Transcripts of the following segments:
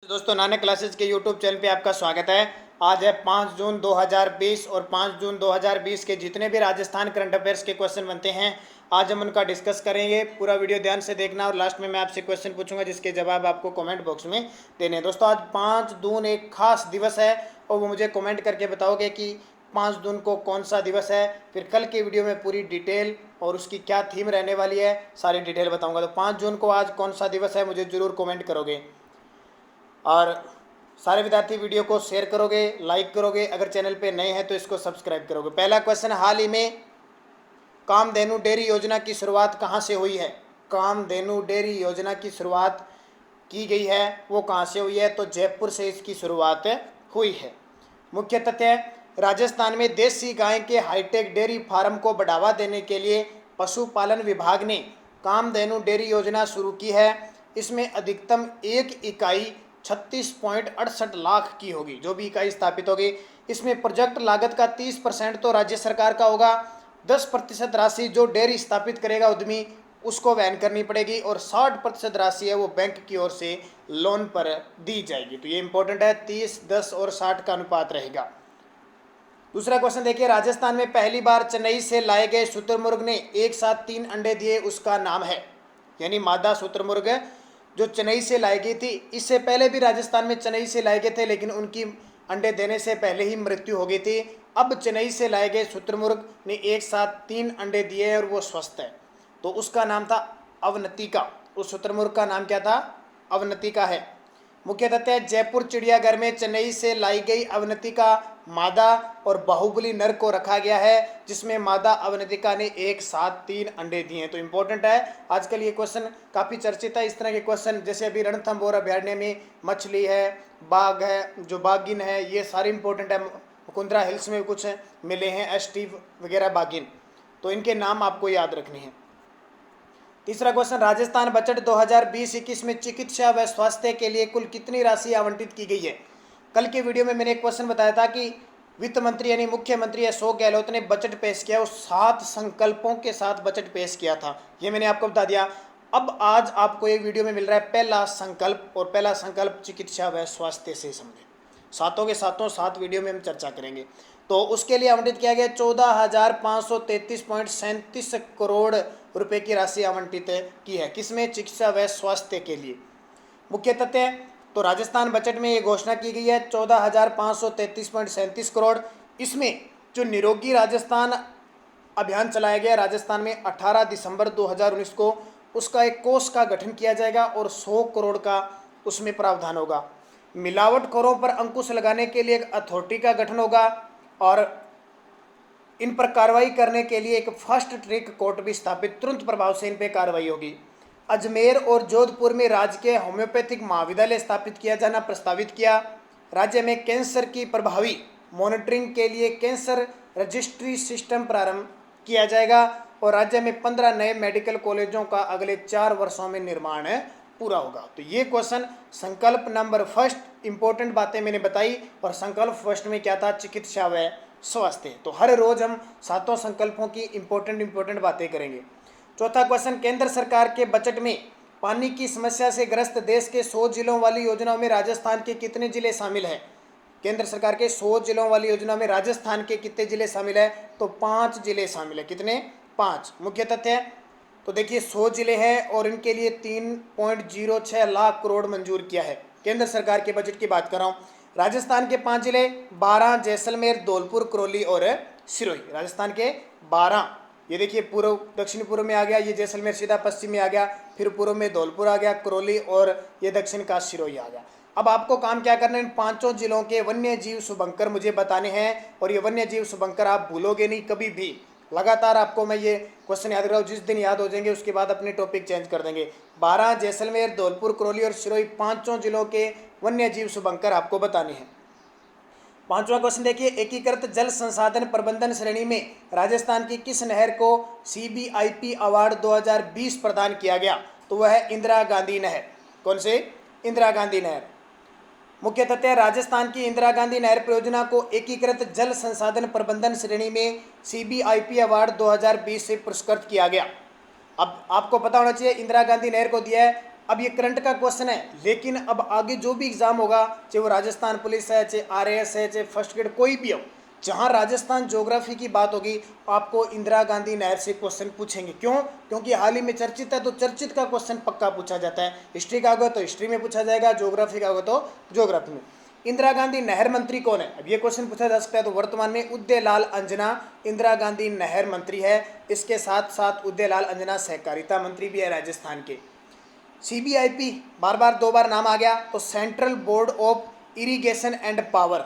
दोस्तों नानक क्लासेस के YouTube channel पे आपका स्वागत है। आज है 5 जून 2020 और 5 जून 2020 के जितने भी राजस्थान करंट अफेयर्स के क्वेश्चन बनते हैं आज हम उनका डिस्कस करेंगे। पूरा वीडियो ध्यान से देखना और लास्ट में मैं आपसे क्वेश्चन पूछूंगा जिसके जवाब आपको कमेंट बॉक्स में देने हैं। दोस्तों आज 5 जून एक खास दिवस है और वो मुझे कमेंट करके बताओगे कि 5 जून को कौन सा दिवस है। फिर कल के वीडियो में पूरी डिटेल और उसकी क्या थीम रहने वाली है सारी डिटेल बताऊंगा। तो 5 जून को आज कौन सा दिवस है मुझे ज़रूर कमेंट करोगे और सारे विद्यार्थी वीडियो को शेयर करोगे, लाइक करोगे, अगर चैनल पे नए हैं तो इसको सब्सक्राइब करोगे। पहला क्वेश्चन, हाल ही में कामधेनु डेयरी योजना की शुरुआत कहाँ से हुई है? कामधेनु डेयरी योजना की शुरुआत की गई है वो कहाँ से हुई है? तो जयपुर से इसकी शुरुआत हुई है। मुख्य तथ्य, राजस्थान में देसी गाय के हाईटेक डेयरी फार्म को बढ़ावा देने के लिए पशुपालन विभाग ने कामधेनु डेयरी योजना शुरू की है। इसमें अधिकतम एक इकाई 36.68 लाख की होगी, जो भी इकाई स्थापित होगी। इसमें प्रोजेक्ट लागत का 30% तो राज्य सरकार का होगा, 10% राशि जो डेयरी स्थापित करेगा उद्यमी उसको वहन करनी पड़ेगी और 60% राशि है वो बैंक की ओर से लोन पर दी जाएगी। तो ये इंपॉर्टेंट है, 30, 10 और 60 का अनुपात रहेगा। दूसरा क्वेश्चन देखिए, राजस्थान में पहली बार चेन्नई से लाए गए शुतुरमुर्ग ने एक साथ 3 अंडे दिए, उसका नाम है, यानी मादा शुतुरमुर्ग जो चेन्नई से लाई गई थी। इससे पहले भी राजस्थान में चेन्नई से लाए गए थे लेकिन उनकी अंडे देने से पहले ही मृत्यु हो गई थी। अब चेन्नई से लाए गए शुतुरमुर्ग ने एक साथ 3 अंडे दिए और वो स्वस्थ है, तो उसका नाम था अवंतिका। उस शुतुरमुर्ग का नाम क्या था? अवंतिका है। मुख्य तथ्य, जयपुर चिड़ियाघर में चेन्नई से लाई गई अवंतिका मादा और बाहुबली नर को रखा गया है, जिसमें मादा अवंतिका ने एक साथ 3 अंडे दिए हैं। तो इंपॉर्टेंट है, आजकल ये क्वेश्चन काफ़ी चर्चित है। इस तरह के क्वेश्चन जैसे अभी रणथंभौर अभयारण्य में मछली है, बाघ है, जो बाघिन है, ये सारे इंपॉर्टेंट है। मुकुंदरा हिल्स में कुछ मिले हैं एसटी वगैरह बाघिन, तो इनके नाम आपको याद रखने हैं। तीसरा क्वेश्चन, राजस्थान बजट 2020-21 में चिकित्सा व स्वास्थ्य के लिए कुल कितनी राशि आवंटित की गई है? कल के वीडियो में मैंने एक क्वेश्चन बताया था कि वित्त मंत्री यानी मुख्यमंत्री अशोक गहलोत ने बजट पेश किया, उस 7 संकल्पों के साथ बजट पेश किया था, ये मैंने आपको बता दिया। अब आज आपको एक वीडियो में मिल रहा है पहला संकल्प, और पहला संकल्प चिकित्सा व स्वास्थ्य से संबंधित। सातों के सातों 7 वीडियो में हम चर्चा करेंगे। तो उसके लिए आवंटित किया गया 14,533.37 करोड़ रुपए की राशि आवंटित की है। किसमें? चिकित्सा व स्वास्थ्य के लिए। मुख्य तथ्य, तो राजस्थान बजट में ये घोषणा की गई है 14,533.37 करोड़। इसमें जो निरोगी राजस्थान अभियान चलाया गया राजस्थान में 18 दिसंबर 2019 को, उसका एक कोष का गठन किया जाएगा और 100 करोड़ का उसमें प्रावधान होगा। मिलावटखोरों पर अंकुश लगाने के लिए एक अथॉरिटी का गठन होगा और इन पर कार्रवाई करने के लिए एक फास्ट ट्रैक कोर्ट भी स्थापित, तुरंत प्रभाव से इन पर कार्रवाई होगी। अजमेर और जोधपुर में राजकीय होम्योपैथिक महाविद्यालय स्थापित किया जाना प्रस्तावित किया। राज्य में कैंसर की प्रभावी मॉनिटरिंग के लिए कैंसर रजिस्ट्री सिस्टम प्रारंभ किया जाएगा और राज्य में 15 नए मेडिकल कॉलेजों का अगले 4 वर्षों में निर्माण पूरा होगा। तो ये क्वेश्चन संकल्प नंबर फर्स्ट, इंपॉर्टेंट बातें मैंने बताई। और संकल्प फर्स्ट में क्या था? चिकित्सा व स्वास्थ्य। तो हर रोज हम 7 संकल्पों की इंपॉर्टेंट बातें करेंगे। चौथा क्वेश्चन, केंद्र सरकार के बजट में पानी की समस्या से ग्रस्त देश के 100 जिलों वाली योजनाओं में राजस्थान के कितने जिले शामिल हैं? केंद्र सरकार के 100 जिलों वाली योजना में राजस्थान के कितने जिले शामिल है? तो 5 जिले शामिल है। कितने? 5। मुख्य तथ्य, तो देखिए 100 जिले हैं और इनके लिए 3.06 लाख करोड़ मंजूर किया है। केंद्र सरकार के बजट की बात कर रहा हूँ। राजस्थान के 5 जिले 12, जैसलमेर, धौलपुर, करौली और सिरोही। राजस्थान के 12, ये देखिए पूर्व दक्षिण पूर्व में आ गया, ये जैसलमेर सीधा पश्चिम में आ गया, फिर पूर्व में धौलपुर आ गया, करौली, और ये दक्षिण का सिरोही आ गया। अब आपको काम क्या करना है? इन 5 जिलों के वन्य जीव शुभंकर मुझे बताने हैं और ये वन्य जीव शुभंकर आप भूलोगे नहीं कभी भी। लगातार आपको मैं ये क्वेश्चन याद कराऊँ, जिस दिन याद हो जाएंगे उसके बाद अपने टॉपिक चेंज कर देंगे। 12, जैसलमेर, धौलपुर, करौली और सिरोही, 5 जिलों के वन्य जीव शुभंकर आपको बताने हैं। 5वां क्वेश्चन देखिए, एकीकृत जल संसाधन प्रबंधन श्रेणी में राजस्थान की किस नहर को CBIP अवार्ड 2020 प्रदान किया गया? तो वह है इंदिरा गांधी नहर। कौन से? इंदिरा गांधी नहर। मुख्य तथ्य, राजस्थान की इंदिरा गांधी नहर परियोजना को एकीकृत जल संसाधन प्रबंधन श्रेणी में CBIP अवार्ड 2020 से पुरस्कृत किया गया। अब आपको पता होना चाहिए इंदिरा गांधी नहर को दिया है अब ये करंट का क्वेश्चन है, लेकिन अब आगे जो भी एग्जाम होगा, चाहे वो राजस्थान पुलिस है, चाहे आरएएस है, चाहे फर्स्ट ग्रेड कोई भी हो, जहां राजस्थान ज्योग्राफी की बात होगी आपको इंदिरा गांधी नहर से क्वेश्चन पूछेंगे। क्यों? क्योंकि हाल ही में चर्चित है, तो चर्चित का क्वेश्चन पक्का पूछा जाता है। हिस्ट्री का होगा तो हिस्ट्री में पूछा जाएगा, ज्योग्राफी का होगा तो ज्योग्राफी में। इंदिरा गांधी नहर मंत्री कौन है? अब ये क्वेश्चन पूछा जा सकता है। तो वर्तमान में उदयलाल अंजना इंदिरा गांधी नहर मंत्री है। इसके साथ साथ उदयलाल अंजना सहकारिता मंत्री भी है राजस्थान के। सीबीआईपी बार बार 2 बार नाम आ गया, तो central board of irrigation and power,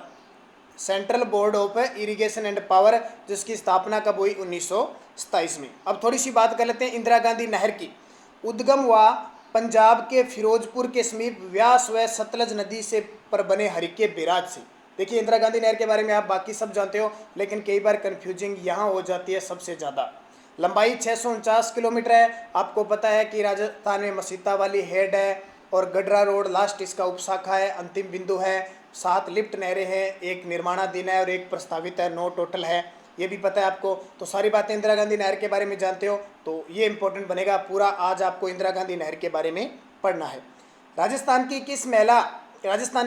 central board of irrigation and power, जिसकी स्थापना कब हुई? 1927 में। अब थोड़ी सी बात कर लेते हैं इंदिरा गांधी नहर की। उद्गम हुआ पंजाब के फिरोजपुर के समीप व्यास व सतलज नदी से पर बने हरिके बैराज से। देखिए इंदिरा गांधी नहर के बारे में आप बाकी सब जानते हो, लेकिन कई बार कंफ्यूजिंग यहाँ हो जाती है सबसे ज़्यादा। लंबाई 649 किलोमीटर है। आपको पता है कि राजस्थान में मसीता वाली हेड है और गडरा रोड लास्ट इसका उपशाखा है, अंतिम बिंदु है। 7 लिफ्ट नहरें हैं, एक निर्माणाधीन है और एक प्रस्तावित है, 9 टोटल है, ये भी पता है आपको। तो सारी बातें इंदिरा गांधी नहर के बारे में जानते हो, तो ये इंपॉर्टेंट बनेगा पूरा। आज आपको इंदिरा गांधी नहर के बारे में पढ़ना है। राजस्थान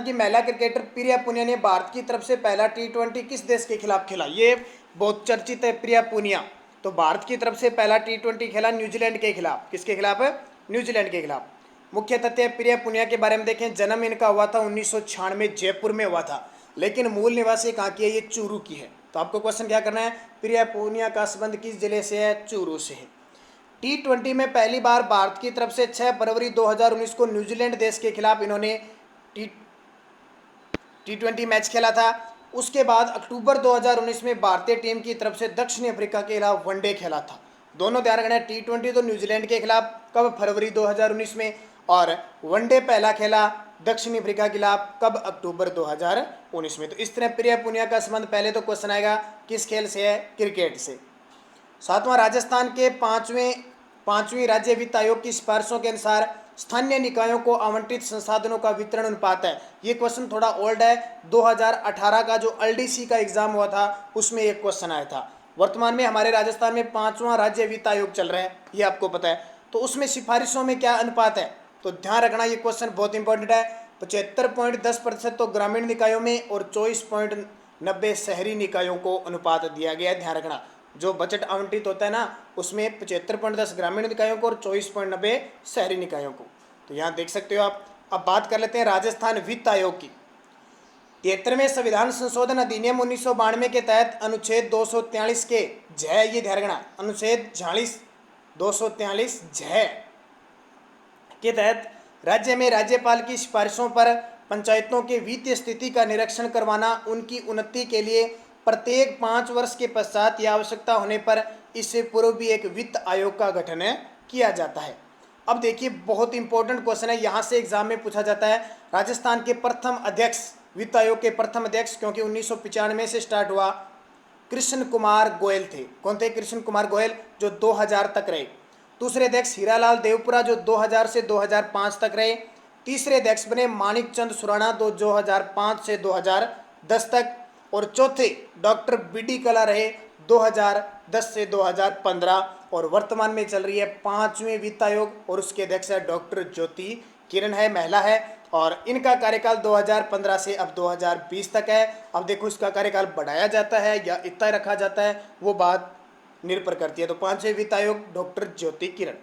की महिला क्रिकेटर प्रिया पुनिया ने भारत की तरफ से पहला T20 किस देश के खिलाफ खेला? ये बहुत चर्चित है, प्रिया पुनिया। तो भारत की तरफ से पहला T20 खेला न्यूजीलैंड के खिलाफ। किसके खिलाफ है? न्यूजीलैंड के खिलाफ। मुख्य तथ्य प्रिया पुनिया के बारे में देखें, जन्म इनका हुआ था 1996 जयपुर में हुआ था, लेकिन मूल निवासी कहाँ की है? ये चूरू की है। तो आपको क्वेश्चन क्या करना है? प्रिया पुनिया का संबंध किस जिले से है? चूरू से है। T20 में पहली बार भारत की तरफ से 6 फरवरी 2019 को न्यूजीलैंड देश के खिलाफ इन्होंने T20 मैच खेला था। उसके बाद अक्टूबर 2019 में भारतीय टीम की तरफ से दक्षिण अफ्रीका के खिलाफ वनडे खेला था। दोनों ध्यान रखना है, T20 तो न्यूजीलैंड के खिलाफ कब? फरवरी 2019 में, और वनडे पहला खेला दक्षिण अफ्रीका के खिलाफ कब? अक्टूबर 2019 में। तो इस तरह प्रिया पुनिया का संबंध पहले तो क्वेश्चन आएगा किस खेल से है? क्रिकेट से। 7वां, राजस्थान के पांचवीं राज्य वित्त आयोग की सिफारिशों के अनुसार स्थानीय निकायों को आवंटित संसाधनों का वितरण अनुपात है। ये क्वेश्चन थोड़ा ओल्ड है, 2018 का जो LDC का एग्जाम हुआ था उसमें एक क्वेश्चन आया था। वर्तमान में हमारे राजस्थान में 5वां राज्य वित्त आयोग चल रहा है, ये आपको पता है। तो उसमें सिफारिशों में क्या अनुपात है? तो ध्यान रखना, ये क्वेश्चन बहुत इंपॉर्टेंट है। 75.10% तो ग्रामीण निकायों में और 24.90 शहरी निकायों को अनुपात दिया गया है। ध्यान रखना, जो बजट आवंटित होता है ना, उसमें 75.10 ग्रामीण निकायों को और 24.90 शहरी निकायों को। तो यहाँ देख सकते हो आप। अब बात कर लेते हैं राजस्थान वित्त आयोग की। 73वें संविधान संशोधन अधिनियम 1992 के तहत अनुच्छेद 243 के जय, ये ध्यान रखना, अनुच्छेद 243 जय के तहत राज्य में राज्यपाल की सिफारिशों पर पंचायतों के वित्तीय स्थिति का निरीक्षण करवाना, उनकी उन्नति के लिए प्रत्येक 5 वर्ष के पश्चात या आवश्यकता होने पर इससे पूर्व भी एक वित्त आयोग का गठन किया जाता है। अब देखिए बहुत इंपॉर्टेंट क्वेश्चन है, यहाँ से एग्जाम में पूछा जाता है। राजस्थान के प्रथम अध्यक्ष, वित्त आयोग के प्रथम अध्यक्ष, क्योंकि 1995 से स्टार्ट हुआ, कृष्ण कुमार गोयल थे। कौन थे? कृष्ण कुमार गोयल, जो 2000 तक रहे। दूसरे अध्यक्ष हीरालाल देवपुरा, जो 2000 से 2005 तक रहे। तीसरे अध्यक्ष बने मानिक चंद सुराणा, 2005 से 2010 तक। और चौथे डॉक्टर BD कला रहे, 2010 से 2015। और वर्तमान में चल रही है 5वें वित्त आयोग, और उसके अध्यक्ष है डॉक्टर ज्योति किरण है, महिला है, और इनका कार्यकाल 2015 से अब 2020 तक है। अब देखो इसका कार्यकाल बढ़ाया जाता है या इतना रखा जाता है, वो बात निर्भर करती है। तो 5वें वित्त आयोग डॉक्टर ज्योति किरण।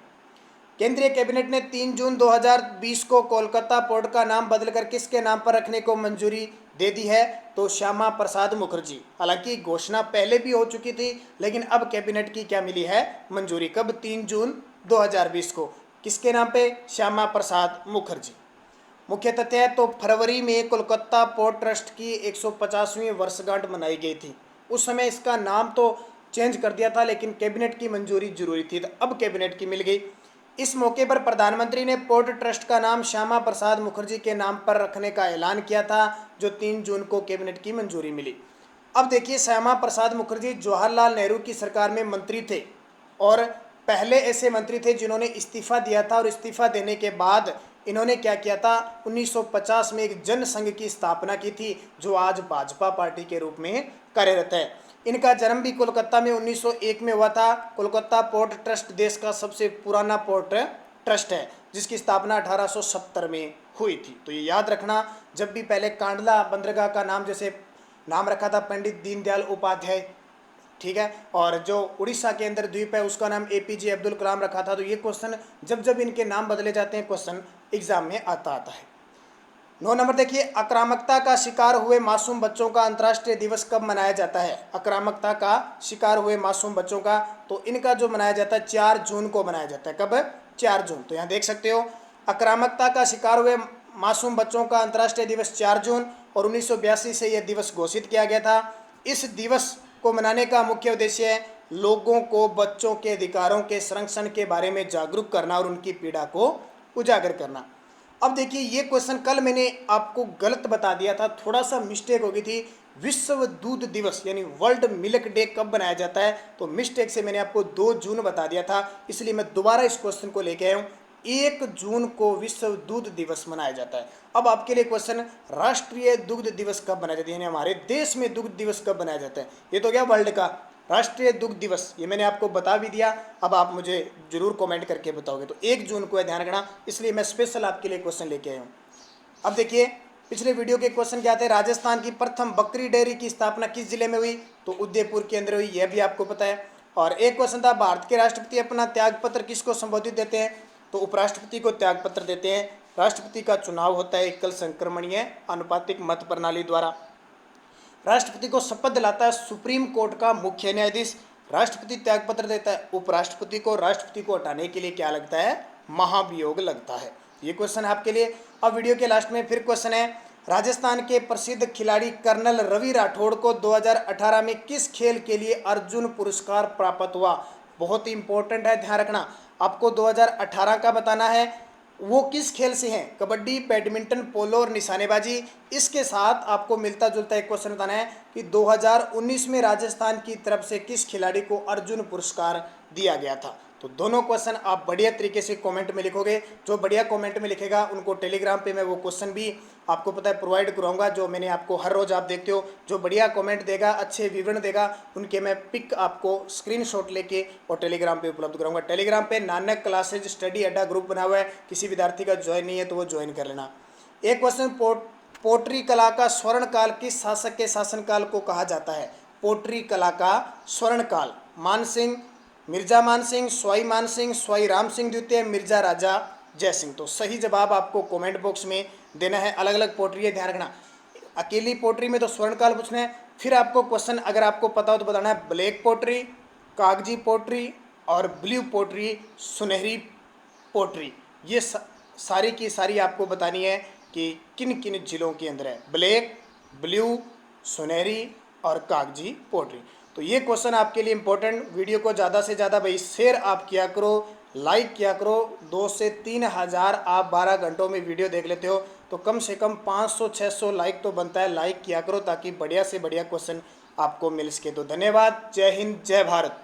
केंद्रीय कैबिनेट ने 3 जून 2020 को कोलकाता पोर्ट का नाम बदलकर किसके नाम पर रखने को मंजूरी दे दी है? तो श्यामा प्रसाद मुखर्जी। हालांकि घोषणा पहले भी हो चुकी थी, लेकिन अब कैबिनेट की क्या मिली है? मंजूरी। कब? 3 जून 2020 को। किसके नाम पे? श्यामा प्रसाद मुखर्जी। मुख्य तथ्य है, तो फरवरी में कोलकाता पोर्ट ट्रस्ट की 150वीं वर्षगांठ मनाई गई थी। उस समय इसका नाम तो चेंज कर दिया था, लेकिन कैबिनेट की मंजूरी जरूरी थी, तो अब कैबिनेट की मिल गई। इस मौके पर प्रधानमंत्री ने पोर्ट ट्रस्ट का नाम श्यामा प्रसाद मुखर्जी के नाम पर रखने का ऐलान किया था, जो 3 जून को कैबिनेट की मंजूरी मिली। अब देखिए, श्यामा प्रसाद मुखर्जी जवाहरलाल नेहरू की सरकार में मंत्री थे, और पहले ऐसे मंत्री थे जिन्होंने इस्तीफा दिया था, और इस्तीफा देने के बाद इन्होंने क्या किया था? 1950 में एक जनसंघ की स्थापना की थी, जो आज भाजपा पार्टी के रूप में कार्यरत है। इनका जन्म भी कोलकाता में 1901 में हुआ था। कोलकाता पोर्ट ट्रस्ट देश का सबसे पुराना पोर्ट ट्रस्ट है। जिसकी स्थापना 1870 में हुई थी। तो ये याद रखना, जब भी पहले कांडला बंदरगाह का नाम जैसे नाम रखा था पंडित दीनदयाल उपाध्याय, ठीक है, और जो उड़ीसा के अंदर द्वीप है उसका नाम APJ अब्दुल कलाम रखा था। तो ये क्वेश्चन जब जब इनके नाम बदले जाते हैं क्वेश्चन एग्जाम में आता है। 9 नंबर देखिए, आक्रामकता का शिकार हुए मासूम बच्चों का अंतर्राष्ट्रीय दिवस कब मनाया जाता है? आक्रामकता का शिकार हुए मासूम बच्चों का, तो इनका जो मनाया जाता है 4 जून को मनाया जाता है। कब? 4 जून। तो यहाँ देख सकते हो, आक्रामकता का शिकार हुए मासूम बच्चों का अंतर्राष्ट्रीय दिवस 4 जून, और 1982 से यह दिवस घोषित किया गया था। इस दिवस को मनाने का मुख्य उद्देश्य है लोगों को बच्चों के अधिकारों के संरक्षण के बारे में जागरूक करना और उनकी पीड़ा को उजागर करना। अब देखिए, ये क्वेश्चन कल मैंने आपको गलत बता दिया था, थोड़ा सा मिस्टेक हो गई थी। विश्व दूध दिवस यानी वर्ल्ड मिल्क डे कब बनाया जाता है? तो मिस्टेक से मैंने आपको 2 जून बता दिया था, इसलिए मैं दोबारा इस क्वेश्चन को लेके आया हूँ। 1 जून को विश्व दूध दिवस मनाया जाता है। अब आपके लिए क्वेश्चन, राष्ट्रीय दुग्ध दिवस कब मनाया जाता है, यानी हमारे देश में दुग्ध दिवस कब मनाया जाता है? ये तो क्या वर्ल्ड का राष्ट्रीय दुग्ध दिवस, ये मैंने आपको बता भी दिया। अब आप मुझे जरूर कमेंट करके बताओगे। तो 1 जून को है, ध्यान रखना, इसलिए मैं स्पेशल आपके लिए क्वेश्चन लेके आया हूँ। अब देखिए, पिछले वीडियो के क्वेश्चन क्या थे? राजस्थान की प्रथम बकरी डेयरी की स्थापना किस जिले में हुई? तो उदयपुर के अंदर हुई, यह भी आपको पता है। और एक क्वेश्चन था, भारत के राष्ट्रपति अपना त्यागपत्र किसको संबोधित देते हैं? तो उपराष्ट्रपति को त्यागपत्र देते हैं। राष्ट्रपति का चुनाव होता है एकल संक्रमणीय आनुपातिक मत प्रणाली द्वारा। राष्ट्रपति को शपथ दिलाता है सुप्रीम कोर्ट का मुख्य न्यायाधीश। राष्ट्रपति त्यागपत्र देता है उपराष्ट्रपति को। राष्ट्रपति को हटाने के लिए क्या लगता है? महाभियोग लगता है। ये क्वेश्चन आपके लिए। अब वीडियो के लास्ट में फिर क्वेश्चन है, राजस्थान के प्रसिद्ध खिलाड़ी कर्नल रवि राठौड़ को 2018 में किस खेल के लिए अर्जुन पुरस्कार प्राप्त हुआ? बहुत ही इंपॉर्टेंट है, ध्यान रखना। आपको 2018 का बताना है, वो किस खेल से हैं? कबड्डी, बैडमिंटन, पोलो और निशानेबाजी। इसके साथ आपको मिलता जुलता एक क्वेश्चन बताना है कि 2019 में राजस्थान की तरफ से किस खिलाड़ी को अर्जुन पुरस्कार दिया गया था। तो दोनों क्वेश्चन आप बढ़िया तरीके से कमेंट में लिखोगे। जो बढ़िया कमेंट में लिखेगा उनको टेलीग्राम पे मैं वो क्वेश्चन भी आपको पता है प्रोवाइड कराऊंगा, जो मैंने आपको हर रोज़ आप देखते हो। जो बढ़िया कमेंट देगा, अच्छे विवरण देगा, उनके मैं पिक आपको स्क्रीनशॉट लेके और टेलीग्राम पे उपलब्ध कराऊंगा। टेलीग्राम पे नानक क्लासेज स्टडी अड्डा ग्रुप बना हुआ है, किसी विद्यार्थी का ज्वाइन नहीं है तो वो ज्वाइन कर लेना। एक क्वेश्चन, पोट्री कला का स्वर्ण काल किस शासक के शासनकाल को कहा जाता है? पोट्री कला का स्वर्ण काल, मानसिंह, मिर्जा मानसिंह, स्वाई मानसिंह, स्वाई राम सिंह द्वितीय, मिर्जा राजा जयसिंह। तो सही जवाब आपको कमेंट बॉक्स में देना है। अलग अलग पोट्री है, ध्यान रखना। अकेली पोट्री में तो स्वर्ण काल पूछना है। फिर आपको क्वेश्चन अगर आपको पता हो तो बताना है, ब्लैक पोट्री, कागजी पोट्री और ब्लू पोट्री, सुनहरी पोट्री। ये सारी की सारी आपको बतानी है कि किन किन जिलों के अंदर है ब्लैक, ब्लू, सुनहरी और कागजी पोट्री। तो ये क्वेश्चन आपके लिए इंपॉर्टेंट। वीडियो को ज़्यादा से ज़्यादा भाई शेयर आप किया करो, लाइक किया करो। 2 से 3 हज़ार आप 12 घंटों में वीडियो देख लेते हो, तो कम से कम 500-600 लाइक तो बनता है। लाइक किया करो ताकि बढ़िया से बढ़िया क्वेश्चन आपको मिल सके। तो धन्यवाद। जय हिंद, जय भारत।